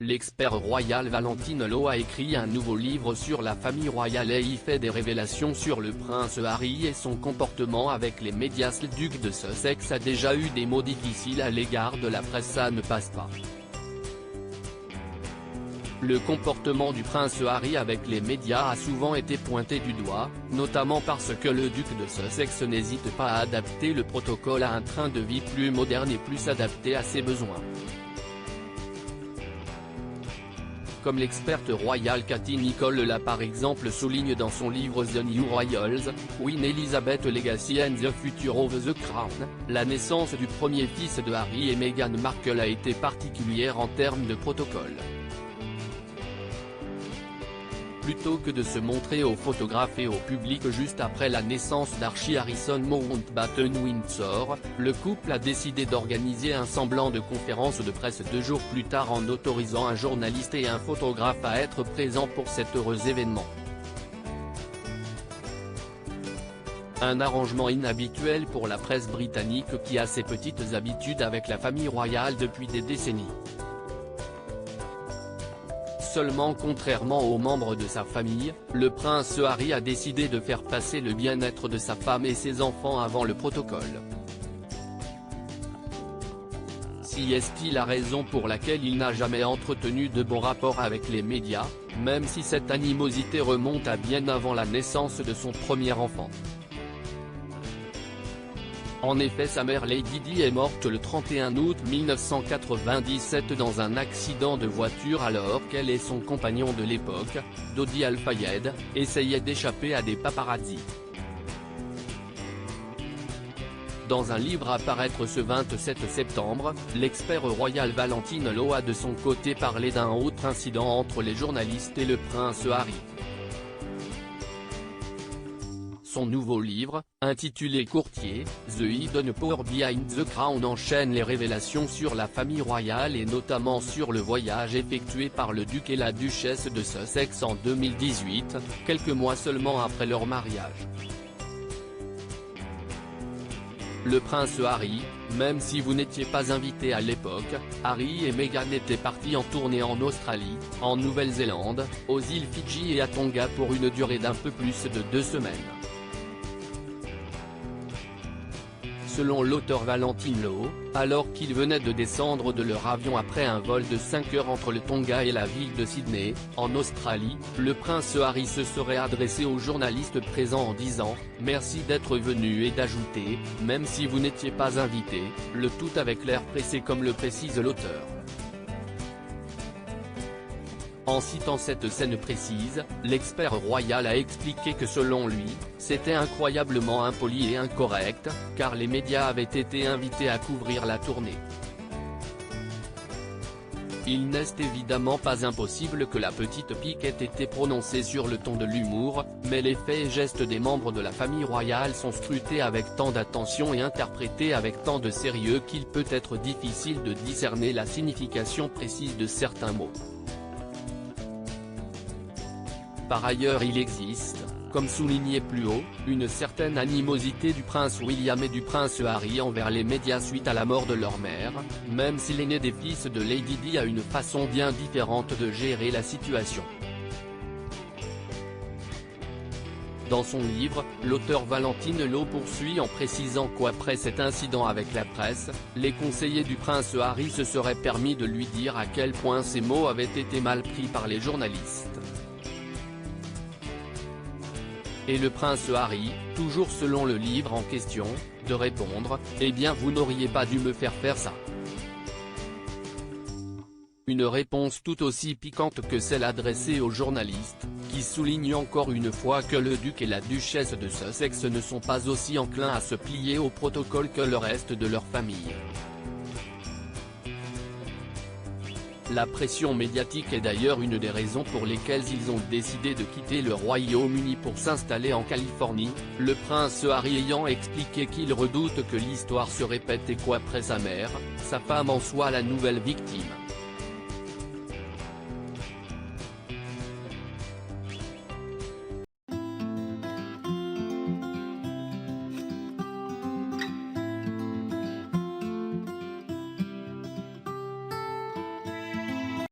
L'expert royal Valentine Low a écrit un nouveau livre sur la famille royale et y fait des révélations sur le prince Harry et son comportement avec les médias. Le duc de Sussex a déjà eu des mots difficiles à l'égard de la presse, ça ne passe pas. Le comportement du prince Harry avec les médias a souvent été pointé du doigt, notamment parce que le duc de Sussex n'hésite pas à adapter le protocole à un train de vie plus moderne et plus adapté à ses besoins. Comme l'experte royale Cathy Nicholl l'a par exemple souligne dans son livre The New Royals, Queen Elizabeth Legacy and the Future of the Crown, la naissance du premier fils de Harry et Meghan Markle a été particulière en termes de protocole. Plutôt que de se montrer aux photographes et au public juste après la naissance d'Archie Harrison Mountbatten-Windsor, le couple a décidé d'organiser un semblant de conférence de presse 2 jours plus tard en autorisant un journaliste et un photographe à être présents pour cet heureux événement. Un arrangement inhabituel pour la presse britannique qui a ses petites habitudes avec la famille royale depuis des décennies. Seulement contrairement aux membres de sa famille, le prince Harry a décidé de faire passer le bien-être de sa femme et ses enfants avant le protocole. Si est-il la raison pour laquelle il n'a jamais entretenu de bons rapports avec les médias, même si cette animosité remonte à bien avant la naissance de son premier enfant. En effet, sa mère Lady Di est morte le 31 août 1997 dans un accident de voiture alors qu'elle et son compagnon de l'époque, Dodi Al-Fayed, essayaient d'échapper à des paparazzi. Dans un livre à paraître ce 27 septembre, l'expert royal Valentine Low a de son côté parlé d'un autre incident entre les journalistes et le prince Harry. Son nouveau livre, intitulé Courtier, The Hidden Power Behind the Crown enchaîne les révélations sur la famille royale et notamment sur le voyage effectué par le duc et la duchesse de Sussex en 2018, quelques mois seulement après leur mariage. Le prince Harry, même si vous n'étiez pas invité à l'époque, Harry et Meghan étaient partis en tournée en Australie, en Nouvelle-Zélande, aux îles Fidji et à Tonga pour une durée d'un peu plus de 2 semaines. Selon l'auteur Valentine Low, alors qu'ils venaient de descendre de leur avion après un vol de 5 heures entre le Tonga et la ville de Sydney, en Australie, le prince Harry se serait adressé aux journalistes présents en disant « Merci d'être venu » et d'ajouter « Même si vous n'étiez pas invité », le tout avec l'air pressé comme le précise l'auteur. En citant cette scène précise, l'expert royal a expliqué que selon lui, c'était incroyablement impoli et incorrect, car les médias avaient été invités à couvrir la tournée. Il n'est évidemment pas impossible que la petite pique ait été prononcée sur le ton de l'humour, mais les faits et gestes des membres de la famille royale sont scrutés avec tant d'attention et interprétés avec tant de sérieux qu'il peut être difficile de discerner la signification précise de certains mots. Par ailleurs il existe, comme souligné plus haut, une certaine animosité du prince William et du prince Harry envers les médias suite à la mort de leur mère, même si l'aîné des fils de Lady Di a une façon bien différente de gérer la situation. Dans son livre, l'auteur Valentine Low poursuit en précisant qu'après cet incident avec la presse, les conseillers du prince Harry se seraient permis de lui dire à quel point ces mots avaient été mal pris par les journalistes. Et le prince Harry, toujours selon le livre en question, de répondre « Eh bien vous n'auriez pas dû me faire ça ». Une réponse tout aussi piquante que celle adressée aux journalistes, qui souligne encore une fois que le duc et la duchesse de Sussex ne sont pas aussi enclins à se plier au protocole que le reste de leur famille. La pression médiatique est d'ailleurs une des raisons pour lesquelles ils ont décidé de quitter le Royaume-Uni pour s'installer en Californie, le prince Harry ayant expliqué qu'il redoute que l'histoire se répète et qu'après sa mère, sa femme en soit la nouvelle victime.